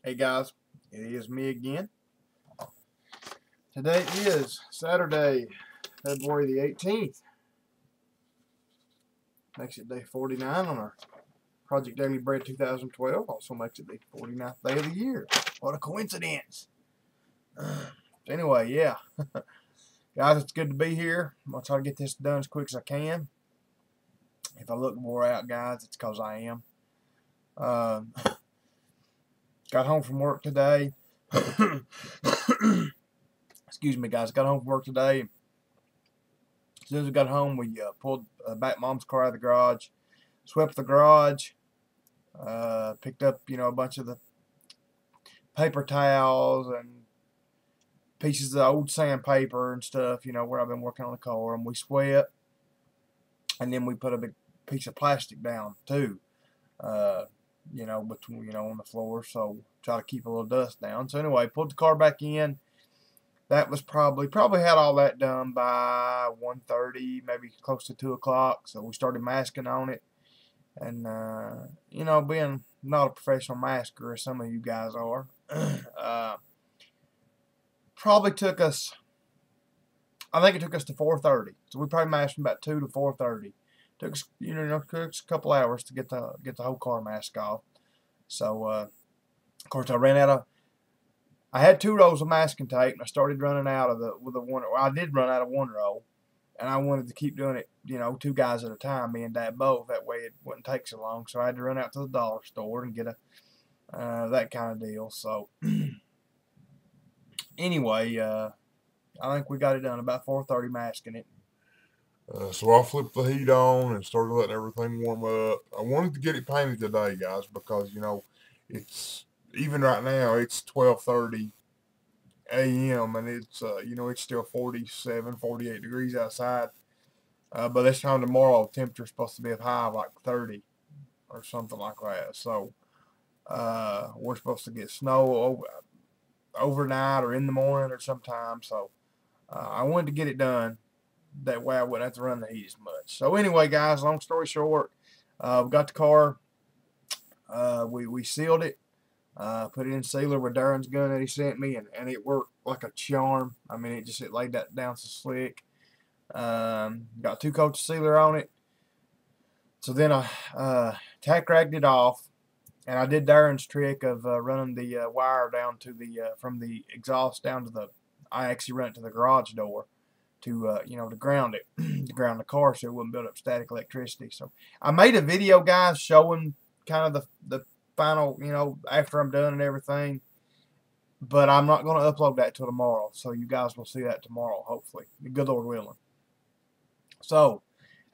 Hey guys, it is me again. Today is Saturday, February the 18th. Makes it day 49 on our Project Daily Bread 2012. Also makes it the 49th day of the year. What a coincidence. Anyway, yeah. Guys, it's good to be here. I'm going to try to get this done as quick as I can. If I look wore out, guys, it's because I am. Got home from work today. Excuse me, guys. Got home from work today. As soon as we got home, we pulled back Mom's car out of the garage, swept the garage, picked up, a bunch of the paper towels and pieces of old sandpaper and stuff, where I've been working on the car, and we swept, and then we put a big piece of plastic down too, between, on the floor, so try to keep a little dust down. So anyway, pulled the car back in. That was probably had all that done by 1:30, maybe close to 2 o'clock. So we started masking on it. And, being not a professional masker, as some of you guys are, probably took us, I think it took us to 4:30. So we probably masked from about 2 to 4:30. Took us, took us a couple hours to get the whole car mask off. So, of course, I had 2 rolls of masking tape, and I started running out of the one. Well, I did run out of 1 roll, and I wanted to keep doing it, 2 guys at a time, me and Dad both. That way it wouldn't take so long. So I had to run out to the dollar store and get that kind of deal. So anyway, I think we got it done about 4:30 masking it. So I flipped the heat on and started letting everything warm up. I wanted to get it painted today, guys, because it's even right now it's 12:30 a.m. and it's it's still 47, 48 degrees outside. But this time tomorrow, the temperature's supposed to be as high like 30 or something like that. So we're supposed to get snow overnight or in the morning or sometime. So I wanted to get it done. That way I wouldn't have to run the heat as much. So anyway, guys, long story short, we got the car. We sealed it. Put it in sealer with Darren's gun that he sent me, and it worked like a charm. I mean, it laid that down so slick. Got 2 coats of sealer on it. So then I tack ragged it off, and I did Darren's trick of running the wire down to the from the exhaust down to the. I actually ran it to the garage door to to ground it, to ground the car so it wouldn't build up static electricity. So I made a video, guys, showing kind of the final, after I'm done and everything. But I'm not going to upload that till tomorrow, so you guys will see that tomorrow, hopefully. Good Lord willing. So,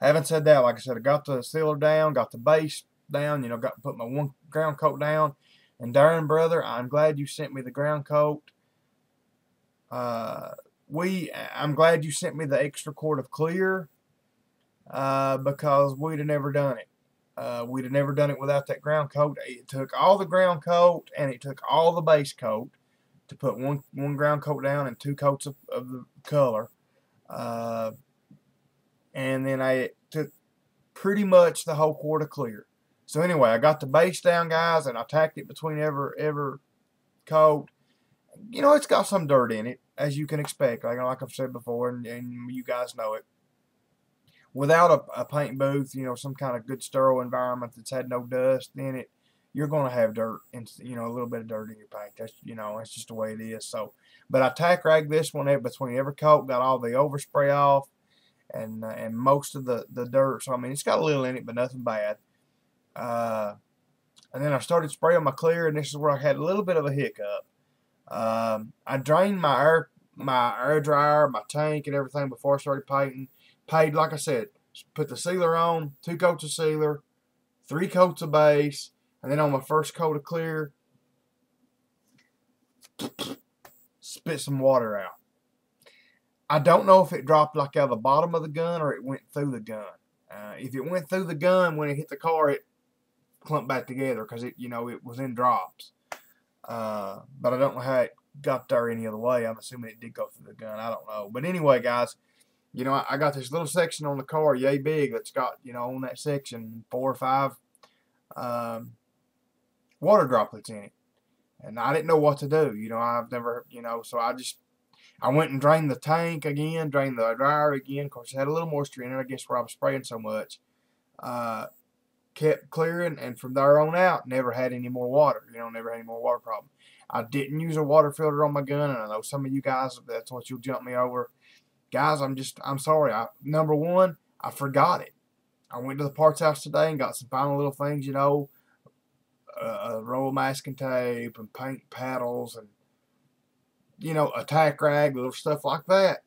having said that, like I said, I got the sealer down, got the base down, got to put my 1 ground coat down. And Darren, brother, I'm glad you sent me the ground coat. I'm glad you sent me the extra quart of clear, because we'd have never done it. We'd have never done it without that ground coat. It took all the ground coat and it took all the base coat to put one ground coat down and 2 coats of the color. And then I took pretty much the whole quart of clear. So anyway, I got the base down, guys, and I tacked it between every coat. It's got some dirt in it, as you can expect, like I've said before, and you guys know it. Without a paint booth, some kind of good sterile environment that's had no dust in it, you're going to have dirt and a little bit of dirt in your paint. That's that's just the way it is. So, but I tack ragged this one between every coat, got all the overspray off, and most of the dirt. So I mean, it's got a little in it, but nothing bad. And then I started spraying my clear, and this is where I had a little bit of a hiccup. I drained my air dryer, my tank, and everything before I started painting. Paid, like I said, put the sealer on, 2 coats of sealer, 3 coats of base, and then on my first coat of clear, spit some water out. I don't know if it dropped like out of the bottom of the gun or it went through the gun. If it went through the gun, when it hit the car, it clumped back together because it was in drops. But I don't know how it got there any other way. I'm assuming it did go through the gun. I don't know. But anyway, guys, I got this little section on the car, yay big, that's got, on that section, 4 or 5 water droplets in it. And I didn't know what to do. You know, I've never, you know, so I went and drained the tank again, drained the dryer again. Of course, it had a little moisture in it, I guess, where I was spraying so much. Kept clearing, and from there on out, never had any more water. You know, never had any more water problem. I didn't use a water filter on my gun, and I know some of you guys, that's what you'll jump me over. Guys, I'm sorry. Number one, I forgot it. I went to the parts house today and got some final little things, you know, a roll of masking tape and paint paddles and, you know, a tack rag, little stuff like that.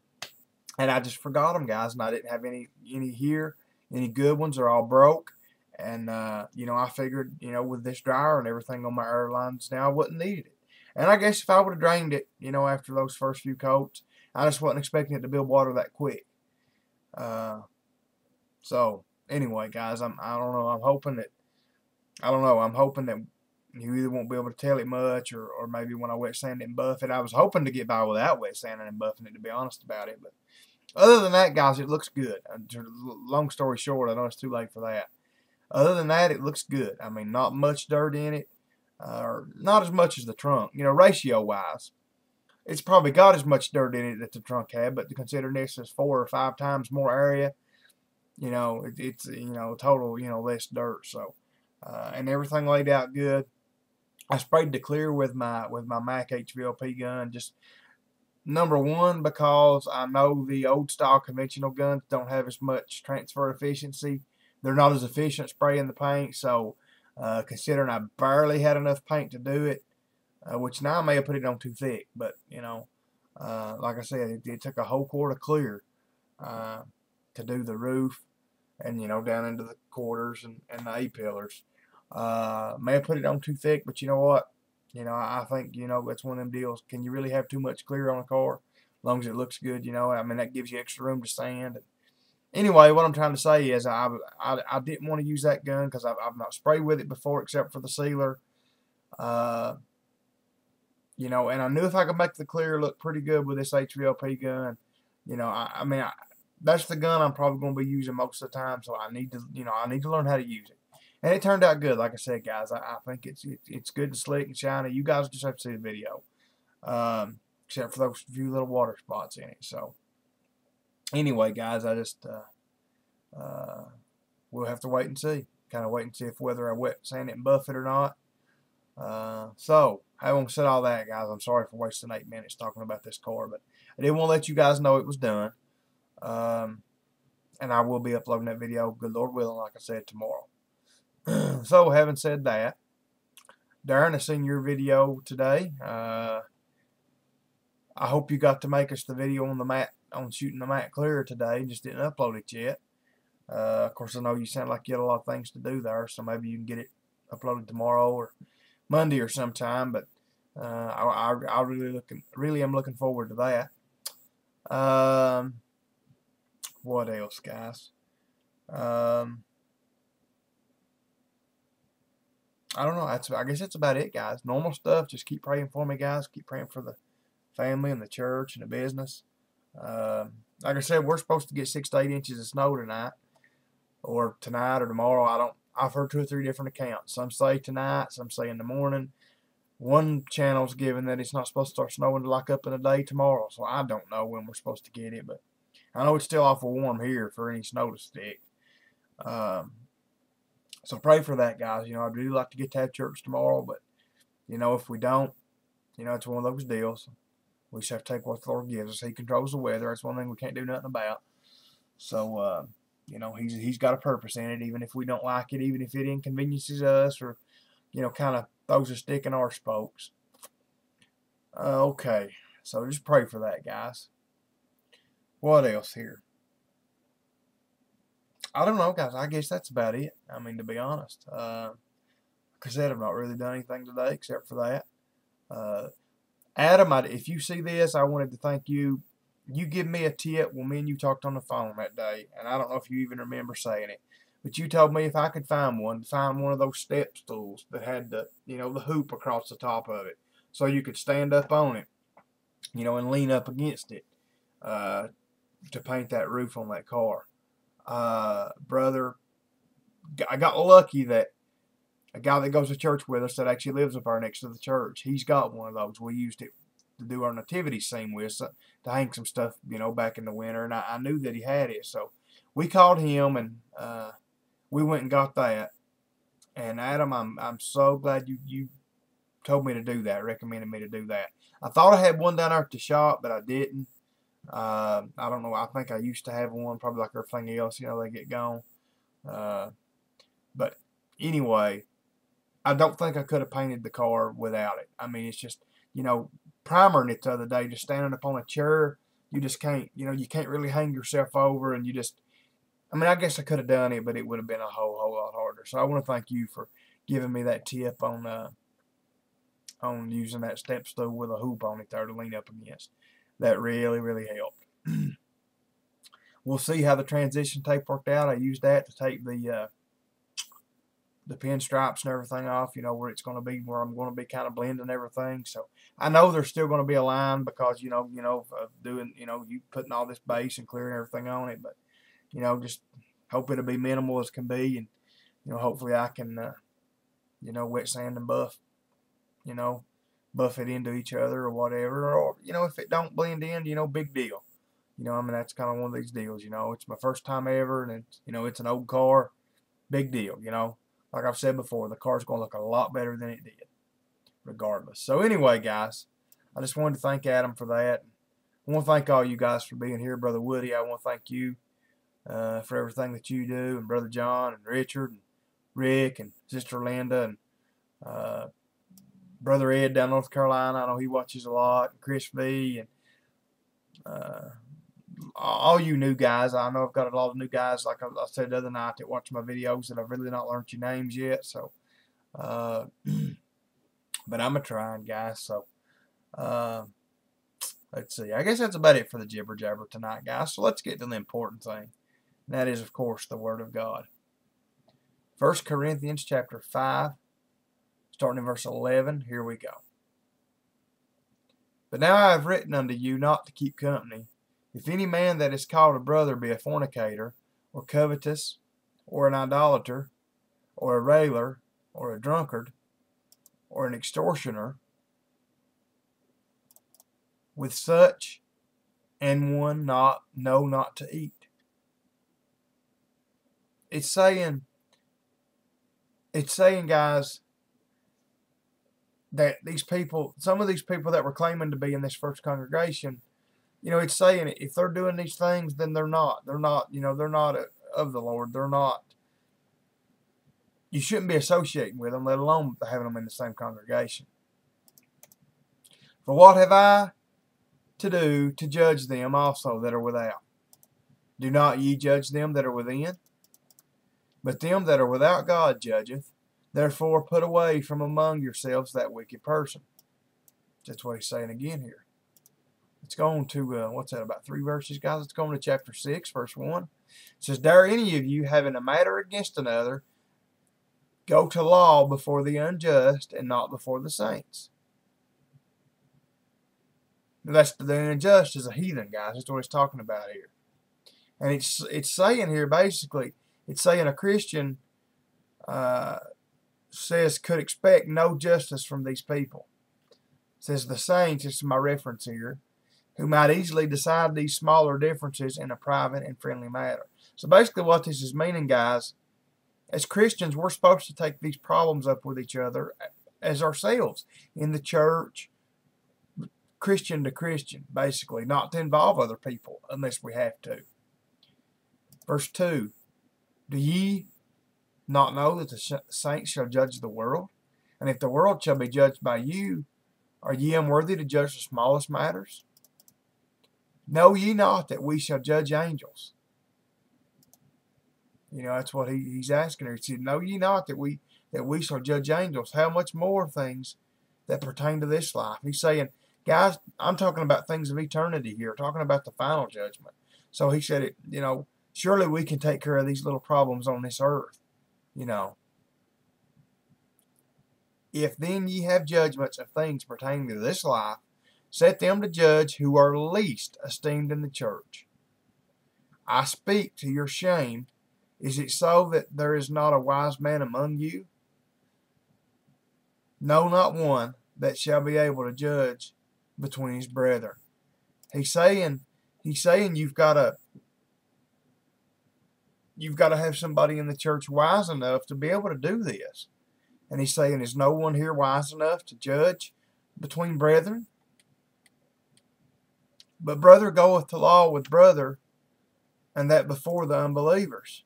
And I just forgot them, guys, and I didn't have any here. Any good ones are all broke. And, you know, I figured, you know, with this dryer and everything on my airlines now, I wouldn't need it. And I guess if I would have drained it, you know, after those first few coats, I just wasn't expecting it to build water that quick. So, anyway, guys, I don't know. I'm hoping that you either won't be able to tell it much, or maybe when I wet sand it and buff it. I was hoping to get by without wet sanding and buffing it, to be honest about it. But other than that, guys, it looks good. Long story short, I know it's too late for that. Other than that, it looks good. I mean, not much dirt in it, or not as much as the trunk. You know, ratio-wise, it's probably got as much dirt in it that the trunk had, but considering this is 4 or 5 times more area, you know, it's, you know, total, you know, less dirt. So, and everything laid out good. I sprayed the clear with my Mac HVLP gun. Just number one, because I know the old style conventional guns don't have as much transfer efficiency. They're not as efficient spraying the paint. So, considering I barely had enough paint to do it, which now I may have put it on too thick, but you know, like I said, it took a whole quart of clear to do the roof, and you know, down into the quarters and the A-pillars. May have put it on too thick, but you know what? You know, I think, you know, that's one of them deals. Can you really have too much clear on a car? As long as it looks good, you know. I mean, that gives you extra room to sand. Anyway, what I'm trying to say is I didn't want to use that gun because I've not sprayed with it before except for the sealer. You know, and I knew if I could make the clear look pretty good with this HVLP gun, you know, I mean, that's the gun I'm probably going to be using most of the time, so I need to, you know, I need to learn how to use it. And it turned out good, like I said, guys. I think it's good and slick and shiny. You guys just have to see the video, except for those few little water spots in it. So, anyway, guys, I just we'll have to wait and see. Kind of wait and see if whether I wet sand it and buff it or not. So, having said all that, guys, I'm sorry for wasting 8 minutes talking about this car, but I did want to let you guys know it was done. And I will be uploading that video, good Lord willing, like I said, tomorrow. So, having said that, Darren, I seen your video today. I hope you got to make us the video on the mat, on shooting the mat clear today. Just didn't upload it yet. Of course, I know you sound like you had a lot of things to do there, so maybe you can get it uploaded tomorrow or Monday or sometime. But I really am looking forward to that. What else, guys? I don't know. I guess that's about it, guys. Normal stuff. Just keep praying for me, guys. Keep praying for the family and the church and the business. Like I said, we're supposed to get 6 to 8 inches of snow tonight, or tomorrow. I've heard 2 or 3 different accounts. Some say tonight, some say in the morning. One channel's giving that it's not supposed to start snowing like up in the day tomorrow. So I don't know when we're supposed to get it, but I know it's still awful warm here for any snow to stick. So pray for that, guys. You know, I'd really like to get to have church tomorrow, but, you know, if we don't, you know, it's one of those deals. We just have to take what the Lord gives us. He controls the weather. That's one thing we can't do nothing about. So, you know, He's got a purpose in it, even if we don't like it, even if it inconveniences us or, you know, kind of throws a stick in our spokes. Okay, so just pray for that, guys. What else here? I don't know, guys. I guess that's about it. I mean, to be honest. Like I said, I've not really done anything today except for that. Adam, if you see this, I wanted to thank you. You give me a tip when me and you talked on the phone that day, and I don't know if you even remember saying it, but you told me if I could find one of those step stools that had the, you know, the hoop across the top of it, so you could stand up on it, you know, and lean up against it to paint that roof on that car. Brother, I got lucky that a guy that goes to church with us that actually lives up there next to the church. He's got one of those. We used it to do our nativity scene with, so, to hang some stuff, back in the winter, and I knew that he had it, so we called him, and we went and got that. And Adam, I'm so glad you told me to do that, recommended me to do that. I thought I had one down there at the shop, but I didn't. I don't know. I think I used to have one, probably like everything else, they get gone. But anyway, I don't think I could have painted the car without it. I mean, it's just, primering it the other day, just standing up on a chair, you just can't, you can't really hang yourself over, and you just, I mean, I guess I could have done it, but it would have been a whole lot harder. So I want to thank you for giving me that tip on using that step stool with a hoop on it there to lean up against. That really, really helped. We'll see how the transition tape worked out. I used that to tape the pinstripes and everything off, where it's going to be, where I'm going to be kind of blending everything. So I know there's still going to be a line because, of doing, you putting all this base and clearing everything on it, but, just hope it'll be minimal as can be, and, hopefully I can, wet sand and buff, buff it into each other or whatever, or, if it don't blend in, big deal. I mean, that's kind of one of these deals, it's my first time ever, and it's, it's an old car, big deal, Like I've said before, the car's going to look a lot better than it did, regardless. So anyway, guys, I just wanted to thank Adam for that. I want to thank all you guys for being here. Brother Woody, I want to thank you for everything that you do, and Brother John, and Richard, and Rick, and Sister Linda, and Brother Ed down in North Carolina. I know he watches a lot, and Chris V, and all you new guys. I know I've got a lot of new guys, like I said the other night, that watch my videos that I've really not learned your names yet. So, but I'm a-trying, guys. So, let's see. I guess that's about it for the jibber jabber tonight, guys. So let's get to the important thing. And that is, of course, the Word of God. 1 Corinthians chapter 5, starting in verse 11. Here we go. But now I have written unto you not to keep company. If any man that is called a brother be a fornicator, or covetous, or an idolater, or a railer, or a drunkard, or an extortioner, with such and one not to eat. It's saying, guys, that these people, some of these people that were claiming to be in this first congregation, it's saying if they're doing these things, then they're not, they're not of the Lord. They're not, you shouldn't be associating with them, let alone having them in the same congregation. For what have I to do to judge them also that are without? Do not ye judge them that are within? But them that are without God judgeth. Therefore put away from among yourselves that wicked person. That's what he's saying again here. Let's go on to, what's that, about 3 verses, guys? Let's go on to chapter 6, verse 1. It says, Dare any of you, having a matter against another, go to law before the unjust, and not before the saints? That's the unjust is a heathen, guys. That's what he's talking about here. And it's saying here, basically, it's saying a Christian could expect no justice from these people. It says the saints, this is my reference here, who might easily decide these smaller differences in a private and friendly matter. So basically what this is meaning, guys, as Christians, we're supposed to take these problems up with each other as ourselves in the church, Christian to Christian, basically, not to involve other people unless we have to. Verse 2, Do ye not know that the saints shall judge the world? And if the world shall be judged by you, are ye unworthy to judge the smallest matters? Know ye not that we shall judge angels? That's what he's asking her. He said, Know ye not that we shall judge angels? How much more things that pertain to this life? He's saying, guys, I'm talking about things of eternity here, talking about the final judgment. So he said, surely we can take care of these little problems on this earth. If then ye have judgments of things pertaining to this life, set them to judge who are least esteemed in the church. I speak to your shame. Is it so that there is not a wise man among you? No, not one that shall be able to judge between his brethren. He's saying you've got to have somebody in the church wise enough to be able to do this. And he's saying, is no one here wise enough to judge between brethren? But brother goeth to law with brother, and that before the unbelievers.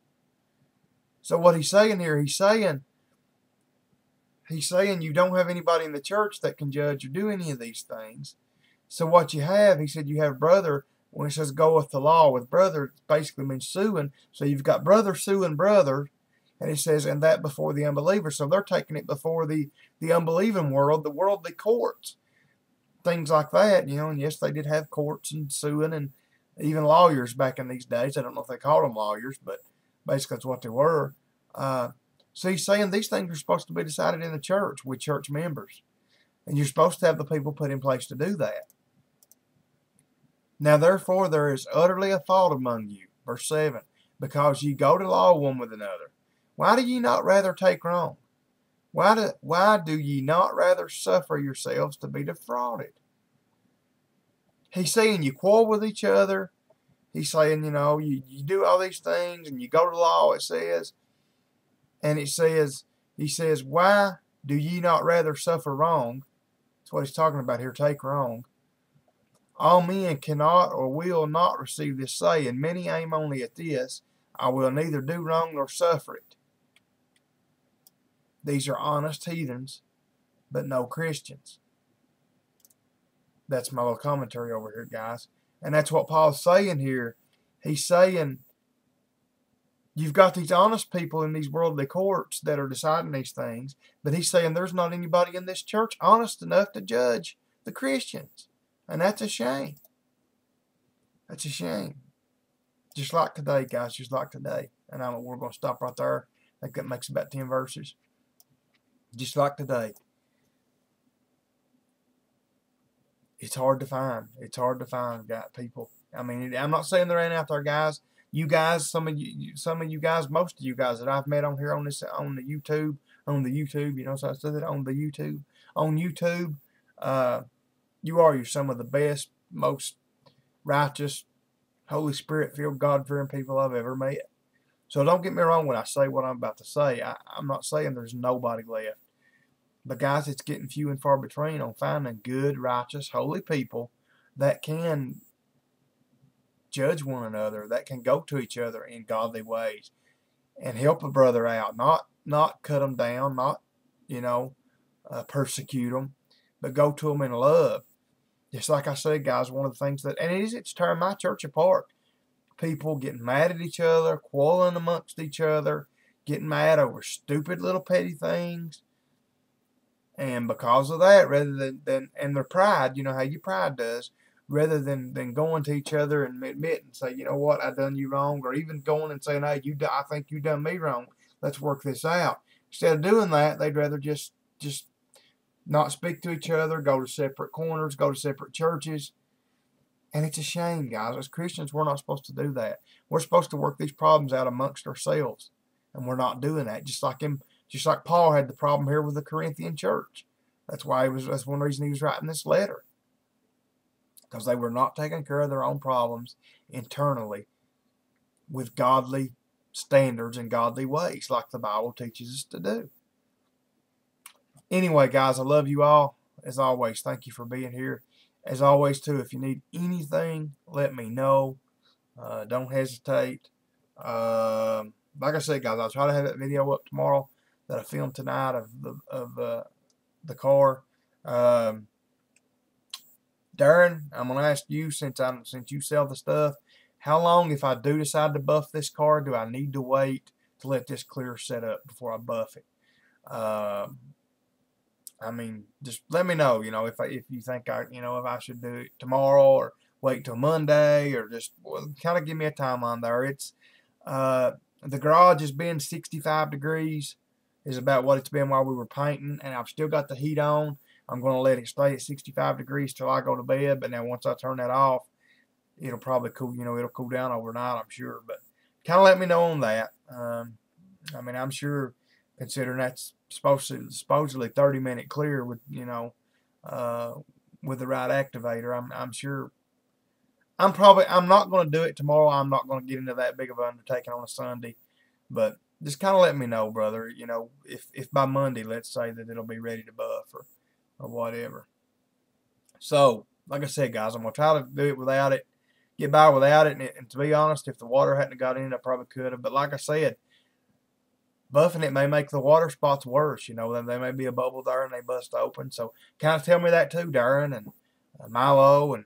So what he's saying here, he's saying you don't have anybody in the church that can judge or do any of these things. So what you have, he said, you have brother. When it says goeth to law with brother, it basically means suing. So you've got brother suing brother, and it says, and that before the unbelievers. So they're taking it before the unbelieving world, the worldly courts, things like that, you know. And yes, they did have courts and suing and even lawyers back in these days. I don't know if they called them lawyers, but basically that's what they were. So he's saying these things are supposed to be decided in the church with church members. And you're supposed to have the people put in place to do that. Now, therefore, there is utterly a fault among you. Verse 7. Because ye go to law one with another. Why do ye not rather take wrong? Why do ye not rather suffer yourselves to be defrauded? He's saying you quarrel with each other. He's saying, you know, you do all these things and you go to law, it says. And he says, why do ye not rather suffer wrong? That's what he's talking about here, take wrong. All men cannot or will not receive this say, and many aim only at this, I will neither do wrong nor suffer it. These are honest heathens, but no Christians. That's my little commentary over here, guys. And that's what Paul's saying here. He's saying, you've got these honest people in these worldly courts that are deciding these things, but he's saying there's not anybody in this church honest enough to judge the Christians. And that's a shame. That's a shame. Just like today, guys, just like today. And we're going to stop right there. I think that makes about 10 verses. Just like today. It's hard to find. It's hard to find, people. I mean, I'm not saying there ain't out there, guys. You guys, some of you guys, most of you guys that I've met on here on the YouTube, you know, so I said it on YouTube, you're some of the best, most righteous, Holy Spirit-filled, God-fearing people I've ever met. So don't get me wrong when I say what I'm about to say. I'm not saying there's nobody left. But guys, it's getting few and far between on finding good, righteous, holy people that can judge one another, that can go to each other in godly ways and help a brother out, not cut them down, not, you know, persecute them, but go to them in love. Just like I said, guys, one of the things that, and it's tearing my church apart. People getting mad at each other, quarreling amongst each other, getting mad over stupid little petty things. And because of that, rather than and their pride, you know how your pride does, rather than going to each other and admit and say, you know what, I done you wrong, or even going and saying, hey, I think you done me wrong. Let's work this out. Instead of doing that, they'd rather just not speak to each other, go to separate corners, go to separate churches. And it's a shame, guys. As Christians, we're not supposed to do that. We're supposed to work these problems out amongst ourselves. And we're not doing that. Just like Paul had the problem here with the Corinthian church. That's one reason he was writing this letter. Because they were not taking care of their own problems internally with godly standards and godly ways, like the Bible teaches us to do. Anyway, guys, I love you all. As always, thank you for being here. As always, too, if you need anything, let me know. Don't hesitate. Like I said, guys, I'll try to have that video up tomorrow that I filmed tonight of the car. Darren, I'm going to ask you, since you sell the stuff, how long, if I do decide to buff this car, do I need to wait to let this clear set up before I buff it? I mean, just let me know, you know, if you think if I should do it tomorrow or wait till Monday, or just kind of give me a timeline there. It's the garage has been 65 degrees is about what it's been while we were painting, and I've still got the heat on. I'm going to let it stay at 65 degrees till I go to bed, but now once I turn that off, it'll probably cool, it'll cool down overnight, I'm sure. But kind of let me know on that. I mean, I'm sure, considering that's supposedly 30-minute clear with, you know, with the right activator. I'm sure. I'm not going to do it tomorrow. I'm not going to get into that big of an undertaking on a Sunday, but just kind of let me know, brother. You know, if by Monday, let's say that it'll be ready to buff or whatever. So, like I said, guys, I'm going to try to do it without it, get by without it. And to be honest, if the water hadn't got in it, I probably could have. But like I said, buffing it may make the water spots worse. You know, there may be a bubble there and they bust open. So, kind of tell me that too, Darren and Milo and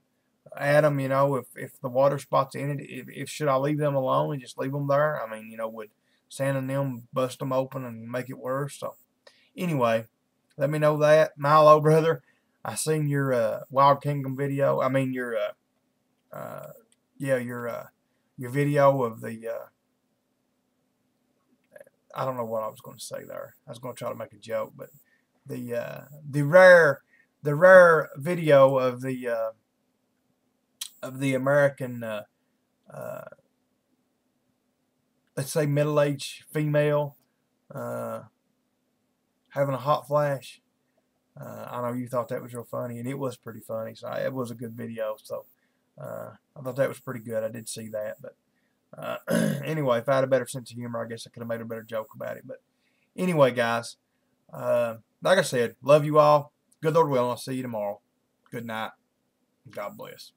Adam. You know, if the water spots in it, if should I leave them alone and just leave them there? I mean, you know, would sanding them bust them open and make it worse? So, anyway, let me know that, Milo, brother. I seen your Wild Kingdom video. I mean your your video of the I don't know what I was going to say there. I was going to try to make a joke, but the rare video of the American let's say middle-aged female having a hot flash. I know you thought that was real funny, and it was pretty funny. So it was a good video. So I thought that was pretty good. I did see that, but anyway, if I had a better sense of humor, I guess I could have made a better joke about it. But anyway, guys, like I said, love you all. Good Lord willing, I'll see you tomorrow. Good night. God bless.